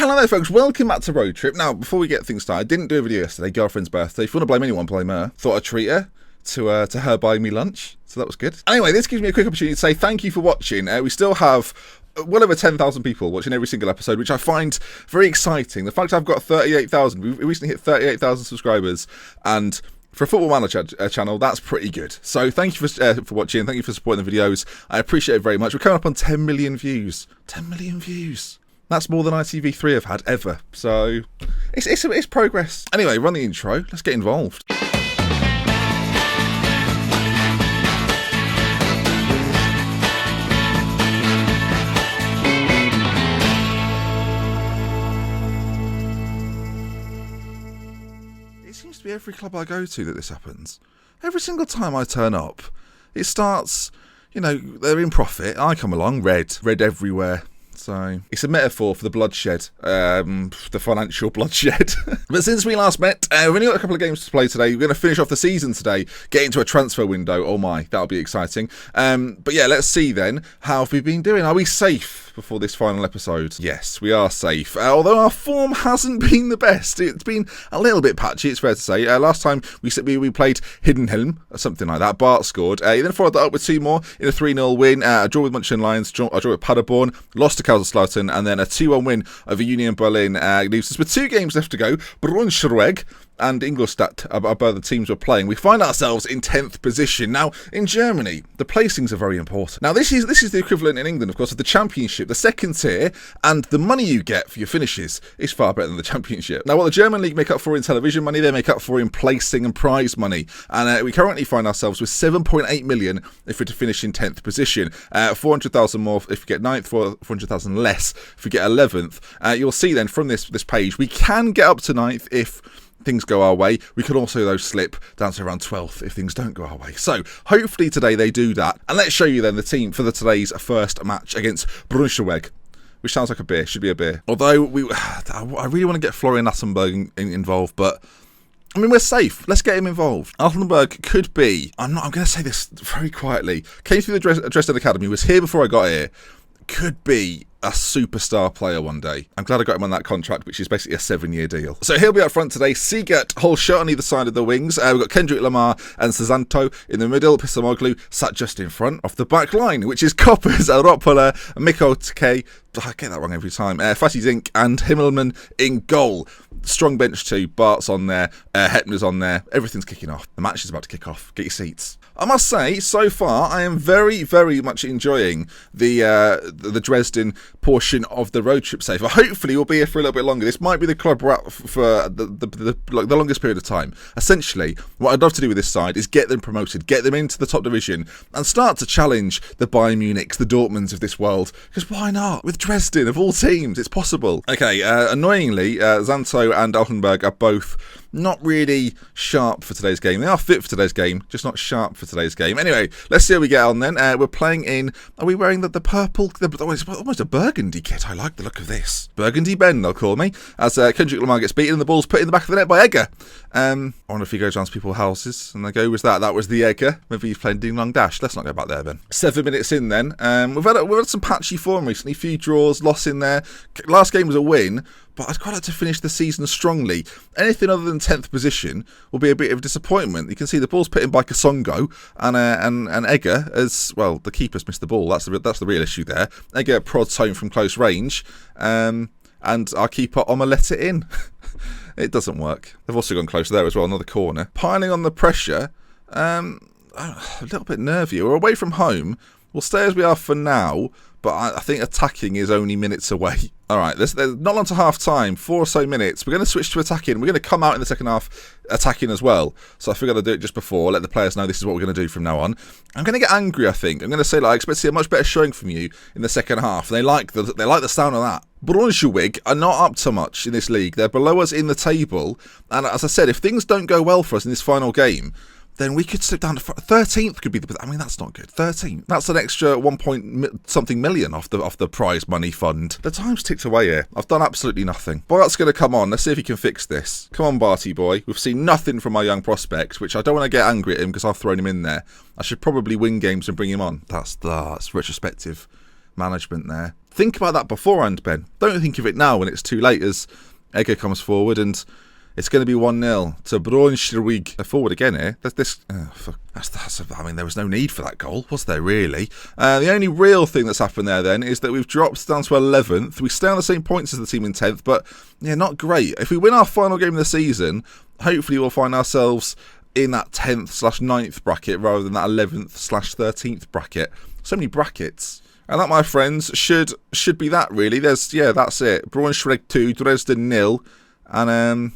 Hello there folks, welcome back to Roadtrip. Now, before we get things started, I didn't do a video yesterday, girlfriend's birthday. If you want to blame anyone, blame her. Thought I'd treat her to her buying me lunch, so that was good. Anyway, this gives me a quick opportunity to say thank you for watching. We still have well over 10,000 people watching every single episode, which I find very exciting. The fact I've got 38,000, we recently hit 38,000 subscribers, and for a Football Manager channel, that's pretty good. So thank you for watching, thank you for supporting the videos. I appreciate it very much. We're coming up on 10 million views. 10 million views. That's more than ITV3 have had ever. So it's progress. Anyway, run the intro. Let's get involved. It seems to be every club I go to that this happens. Every single time I turn up, it starts, you know, they're in profit. I come along, red everywhere. So it's a metaphor for the bloodshed, the financial bloodshed. But since we last met, we've only got a couple of games to play today. We're going to finish off the season today, get into a transfer window. Oh my, that'll be exciting. But yeah, let's see then, how have we been doing? Are we safe before this final episode? Yes, we are safe. Although our form hasn't been the best. It's been a little bit patchy, it's fair to say. Last time we played Hiddenhelm, or something like that. Bart scored. He then followed that up with two more in a 3-0 win. A draw with Munchen Lions, a draw with Paderborn, lost to Kaiserslautern, and then a 2-1 win over Union Berlin. Leaves us with 2 games left to go. Braunschweig and Ingolstadt are both the teams we're playing. We find ourselves in 10th position. Now, in Germany, the placings are very important. Now, this is the equivalent in England, of course, of the Championship, the second tier, and the money you get for your finishes is far better than the Championship. Now, what the German League make up for in television money, they make up for in placing and prize money. And we currently find ourselves with 7.8 million if we're to finish in 10th position. 400,000 more if we get 9th, 400,000 less if we get 11th. You'll see then from this page, we can get up to 9th if things go our way. We could also, though, slip down to around 12th if things don't go our way. So, hopefully today they do that. And let's show you then the team for today's first match against Braunschweig, which sounds like a beer, should be a beer. Although, I really want to get Florian Attenberg involved, but I mean, we're safe. Let's get him involved. Attenberg could be, I'm going to say this very quietly, came through the Dresden Academy, was here before I got here, could be a superstar player one day. I'm glad I got him on that contract, which is basically a 7-year deal. So he'll be up front today. Sigurd Holscher on either side of the wings. We've got Kendrick Lamar and Sazanto in the middle. Pissamoglu sat just in front off the back line, which is Koppers, Roppola, Mikko Takei. I get that wrong every time. Fatty Zink and Himmelman in goal. Strong bench too. Bart's on there. Hepner's on there. Everything's kicking off. The match is about to kick off. Get your seats. I must say, so far, I am very, very much enjoying the Dresden portion of the road trip save. Hopefully, we'll be here for a little bit longer. This might be the club we're at for the longest period of time. Essentially, what I'd love to do with this side is get them promoted, get them into the top division, and start to challenge the Bayern Munichs, the Dortmunds of this world. Because why not? With Dresden, of all teams, it's possible. Okay, annoyingly, Zanto and Altenberg are both not really sharp for today's game. They are fit for today's game, just not sharp for today's game. Anyway, let's see how we get on then. We're playing in, are we wearing the purple, it's almost a burgundy kit. I like the look of this. Burgundy Ben, they'll call me. As Kendrick Lamar gets beaten and the ball's put in the back of the net by Egger. I wonder if he goes around to people's houses and they go, was that was the Egger. Maybe he's playing Ding Dong Dash. Let's not go back there then. 7 minutes in then. We've had some patchy form recently, few draws, loss in there. Last game was a win, but I'd quite like to finish the season strongly. Anything other than 10th position will be a bit of a disappointment. You can see the ball's put in by Kasongo and Egger, as well, the keeper's missed the ball. That's the real issue there. Egger prods home from close range, and our keeper omelette it in. It doesn't work. They've also gone close there as well, another corner. Piling on the pressure, a little bit nervy. We're away from home. We'll stay as we are for now, but I think attacking is only minutes away. All right, there's not long to half time, 4 or so minutes. We're going to switch to attacking. We're going to come out in the second half attacking as well. So I figured I'd do it just before, let the players know this is what we're going to do from now on. I'm going to get angry, I think. I'm going to say, I expect to see a much better showing from you in the second half. And they like the sound of that. Braunschweig are not up to much in this league. They're below us in the table. And as I said, if things don't go well for us in this final game, then we could slip down to 13th. Could be the. I mean, that's not good. 13th. That's an extra 1 point something million off the prize money fund. The time's ticked away here. I've done absolutely nothing. Bart's going to come on. Let's see if he can fix this. Come on, Barty boy. We've seen nothing from our young prospect, which I don't want to get angry at him because I've thrown him in there. I should probably win games and bring him on. That's retrospective management there. Think about that beforehand, Ben. Don't think of it now when it's too late, as Egger comes forward and it's going to be 1-0 to Braunschweig. They're forward again here. I mean, there was no need for that goal, was there really? The only real thing that's happened there then is that we've dropped down to 11th. We stay on the same points as the team in 10th, but yeah, not great. If we win our final game of the season, hopefully we'll find ourselves in that 10th/9th bracket rather than that 11th/13th bracket. So many brackets. And that, my friends, should be that, really. That's it. Braunschweig 2, Dresden 0. And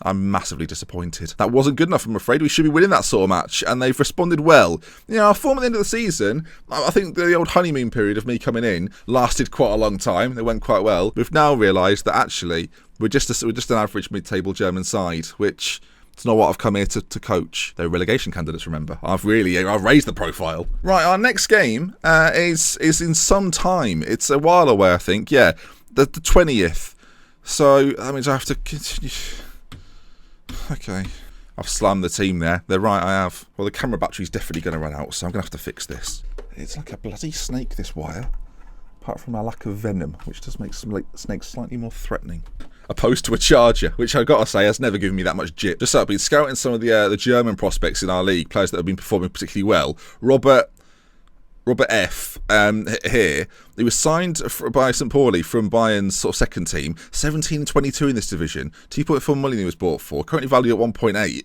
I'm massively disappointed. That wasn't good enough, I'm afraid. We should be winning that sort of match, and they've responded well. Our form at the end of the season, I think the old honeymoon period of me coming in lasted quite a long time. It went quite well. We've now realised that actually we're just an average mid-table German side, which... it's not what I've come here to coach. They're relegation candidates, remember. I've raised the profile. Right, our next game is in some time. It's a while away, I think. Yeah, the 20th. So that means I have to continue. Okay. I've slammed the team there. They're right, I have. Well, the camera battery's definitely going to run out, so I'm going to have to fix this. It's like a bloody snake, this wire. Apart from my lack of venom, which does make some snakes slightly more threatening. Opposed to a charger, which I've got to say has never given me that much jip. Just so I've been scouting some of the German prospects in our league, players that have been performing particularly well. Robert F. Here, he was signed by St. Pauli from Bayern's sort of second team. 17-22 in this division. 2.4 million he was bought for. Currently valued at 1.8.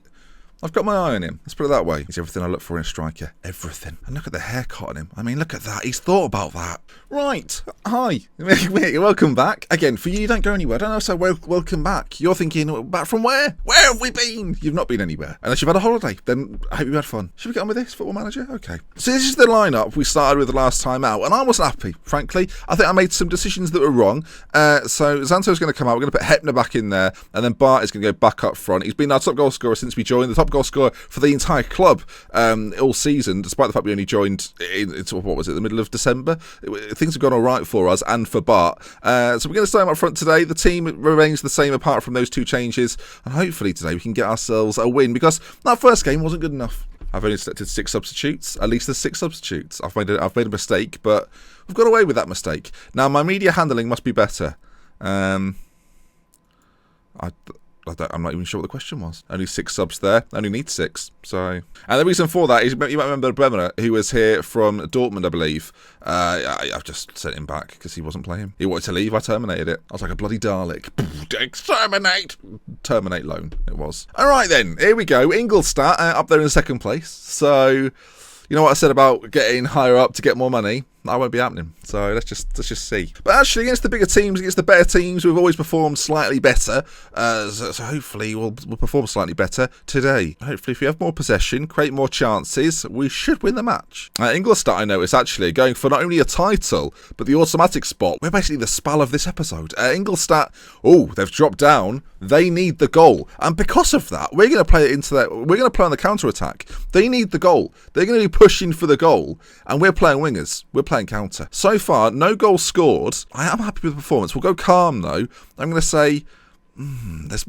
I've got my eye on him. Let's put it that way. He's everything I look for in a striker. Everything. And look at the haircut on him. I mean, look at that. He's thought about that. Right. Hi. Welcome back. Again, for you, don't go anywhere. I don't know, so welcome back. You're thinking, back from where? Where have we been? You've not been anywhere. Unless you've had a holiday. Then I hope you had fun. Should we get on with this, Football Manager? Okay. So this is the lineup we started with the last time out. And I wasn't happy, frankly. I think I made some decisions that were wrong. So Zanto's going to come out. We're going to put Hepner back in there. And then Bart is going to go back up front. He's been our top goal scorer since we joined. The top goal scorer for the entire club all season, despite the fact we only joined in what was it, the middle of December. Things have gone all right for us and for Bart. So we're going to start him up front today. The team remains the same apart from those two changes, and hopefully today we can get ourselves a win, because that first game wasn't good enough. I've only selected 6 substitutes. At least there's 6 substitutes. I've made a mistake, but we've got away with that mistake. Now my media handling must be better. I'm not even sure what the question was. Only 6 subs there. Only need 6. So, and the reason for that is, you might remember Bremer, who was here from Dortmund, I believe. I've just sent him back because he wasn't playing. He wanted to leave. I terminated it. I was like a bloody Dalek. Exterminate! Terminate loan, it was. All right then, here we go. Ingolstadt up there in second place. So, you know what I said about getting higher up to get more money? That won't be happening. So let's just see. But actually, against the bigger teams, against the better teams, we've always performed slightly better. So hopefully we'll perform slightly better today. Hopefully, if we have more possession, create more chances, we should win the match. Ingolstadt, I notice, actually going for not only a title but the automatic spot. We're basically the spell of this episode. Ingolstadt, they've dropped down. They need the goal, and because of that, we're going to play it into that. We're going to play on the counter attack. They need the goal. They're going to be pushing for the goal, and we're playing wingers. We're playing counter. So far, no goals scored. I am happy with the performance. We'll go calm though. I'm going to say, there's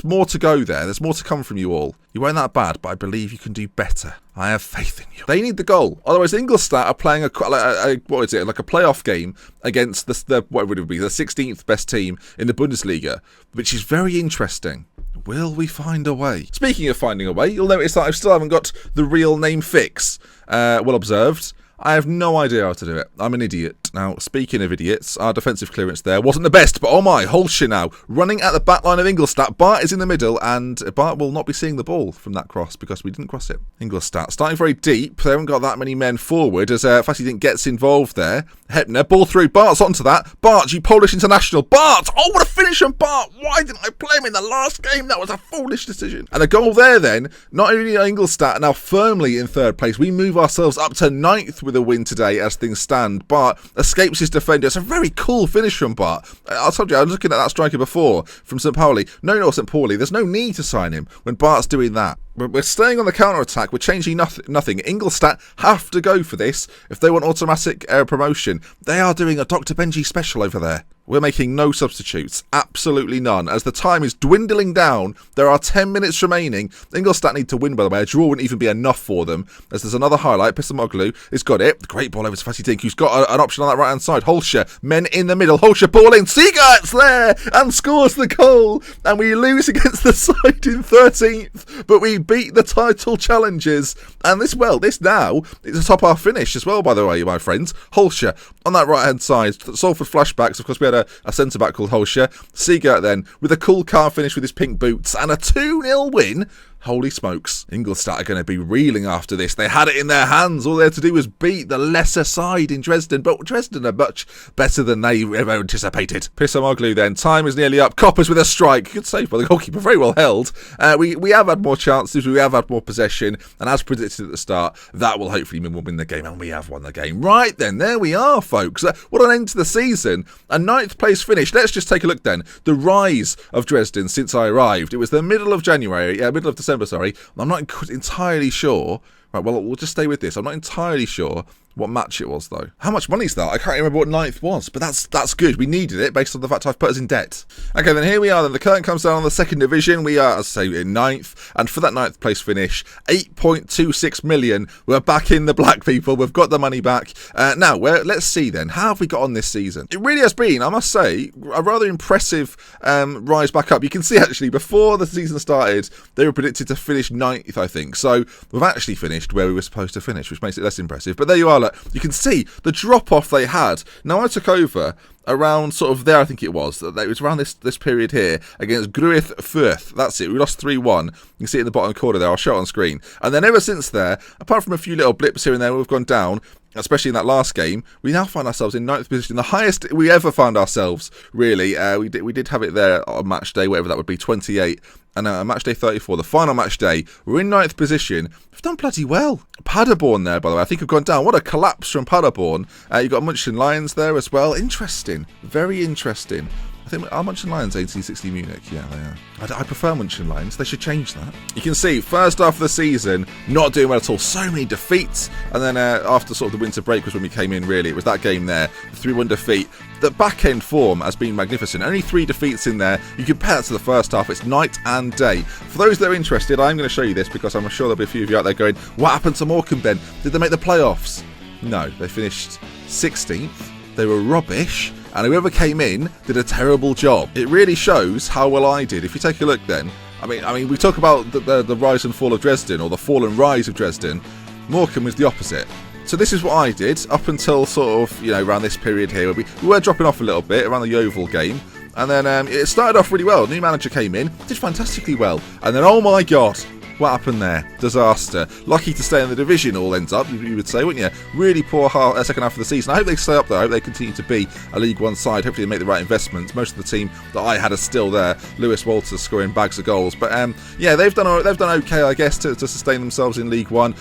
more to go there. There's more to come from you all. You weren't that bad, but I believe you can do better. I have faith in you. They need the goal. Otherwise, Ingolstadt are playing a playoff game against the what would it be, the 16th best team in the Bundesliga, which is very interesting. Will we find a way? Speaking of finding a way, you'll notice that I still haven't got the real name fix. Well observed. I have no idea how to do it. I'm an idiot. Now, speaking of idiots, our defensive clearance there wasn't the best, but oh my, Holscher now, running at the back line of Ingolstadt. Bart is in the middle, and Bart will not be seeing the ball from that cross because we didn't cross it. Ingolstadt starting very deep. They haven't got that many men forward, as Fassi gets involved there. Hepner, ball through. Bart's onto that. Bart, you Polish international. Bart! Oh, what a finish from Bart! Why didn't I play him in the last game? That was a foolish decision. And a goal there then. Not only are Ingolstadt now firmly in third place, we move ourselves up to 9th with a win today as things stand. Bart escapes his defender. It's a very cool finish from Bart. I told you, I was looking at that striker before from St. Pauli. No, St. Pauli. There's no need to sign him when Bart's doing that. We're staying on the counter-attack. We're changing nothing. Ingolstadt have to go for this if they want automatic promotion. They are doing a Dr. Benji special over there. We're making no substitutes. Absolutely none. As the time is dwindling down, there are 10 minutes remaining. Ingolstadt need to win, by the way. A draw wouldn't even be enough for them. As there's another highlight. Pissamoglu has got it. Great ball over to Fatty Dink, who's got an option on that right-hand side. Holscher, men in the middle. Holscher, ball in. Siegert's there and scores the goal. And we lose against the side in 13th. But we beat the title challengers. And this now is a top-half finish as well, by the way, my friends. Holscher on that right-hand side. Salford flashbacks. Of course, we had a centre-back called Holscher. Siegert then, with a cool car finish with his pink boots and a 2-0 win. Holy smokes. Ingolstadt are going to be reeling after this. They had it in their hands. All they had to do was beat the lesser side in Dresden. But Dresden are much better than they ever anticipated. Pissamoglu then. Time is nearly up. Koppers with a strike. Good save by the goalkeeper. Very well held. We have had more chances. We have had more possession. And as predicted at the start, that will hopefully mean we'll win the game. And we have won the game. Right then. There we are, folks. What an end to the season. A 9th place finish. Let's just take a look then. The rise of Dresden since I arrived. It was the middle of December, sorry. I'm not entirely sure. Right, well, we'll just stay with this. I'm not entirely sure what match it was, though. How much money is that? I can't remember what 9th was, but that's good. We needed it based on the fact I've put us in debt. Okay, then here we are. Then the curtain comes down on the 2nd division. We are, as I say, in 9th. And for that 9th place finish, 8.26 million. We're back in the black, people. We've got the money back. Now, let's see then. How have we got on this season? It really has been, I must say, a rather impressive rise back up. You can see, actually, before the season started, they were predicted to finish 9th, I think. So we've actually finished where we were supposed to finish, which makes it less impressive. But there you are. Look, you can see the drop-off they had. Now, I took over around sort of there, I think it was. It was around this period here against Gruith Fürth. That's it. We lost 3-1. You can see it in the bottom corner there. I'll show it on screen. And then ever since there, apart from a few little blips here and there, we've gone down, especially in that last game, we now find ourselves in 9th position, the highest we ever found ourselves, really. We did have it there on match day, whatever that would be, 28. And match day 34, the final match day, we're in 9th position. We've done bloody well. Paderborn there, by the way, I think have gone down. What a collapse from Paderborn. You've got Munchen Lions there as well. Interesting. Very interesting. I think are Munchen Lions 1860 Munich? Yeah, they are. I prefer Munchen Lions. They should change that. You can see, first half of the season, not doing well at all. So many defeats. And then after sort of the winter break was when we came in, really. It was that game there. The 3-1 defeat. The back-end form has been magnificent. Only 3 defeats in there. You compare that to the first half. It's night and day. For those that are interested, I'm going to show you this because I'm sure there'll be a few of you out there going, what happened to Morecambe then? Did they make the playoffs? No, they finished 16th. They were rubbish. And whoever came in did a terrible job. It really shows how well I did. If you take a look then, I mean, we talk about the rise and fall of Dresden, or the fall and rise of Dresden. Morecambe was the opposite. So this is what I did up until sort of, around this period here. Where we were dropping off a little bit around the Yeovil game. And then it started off really well. New manager came in, did fantastically well. And then, oh my God, what happened there? Disaster. Lucky to stay in the division, all ends up, you would say, wouldn't you? Really poor second half of the season. I hope they stay up there. I hope they continue to be a League One side. Hopefully they make the right investments. Most of the team that I had are still there. Lewis Walters scoring bags of goals. But yeah, they've done okay, I guess, to sustain themselves in League One.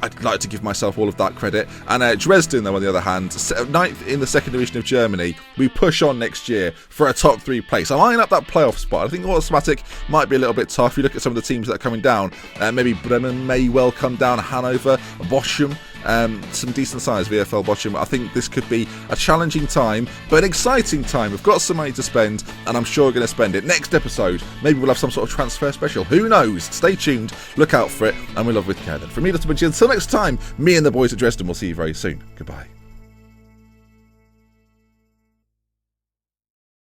I'd like to give myself all of that credit. And Dresden, though, on the other hand, 9th in the 2nd division of Germany, we push on next year for a top 3 place. I'm eyeing up that playoff spot. I think automatic might be a little bit tough. You look at some of the teams that are coming down. Maybe Bremen may well come down. Hanover, Bochum. Some decent size VfL Bochum. I think this could be a challenging time, but an exciting time. We've got some money to spend, and I'm sure we're going to spend it. Next episode, maybe we'll have some sort of transfer special. Who knows? Stay tuned, look out for it, and we love with care then. From me, Dr. Benji, until next time, me and the boys at Dresden will see you very soon. Goodbye.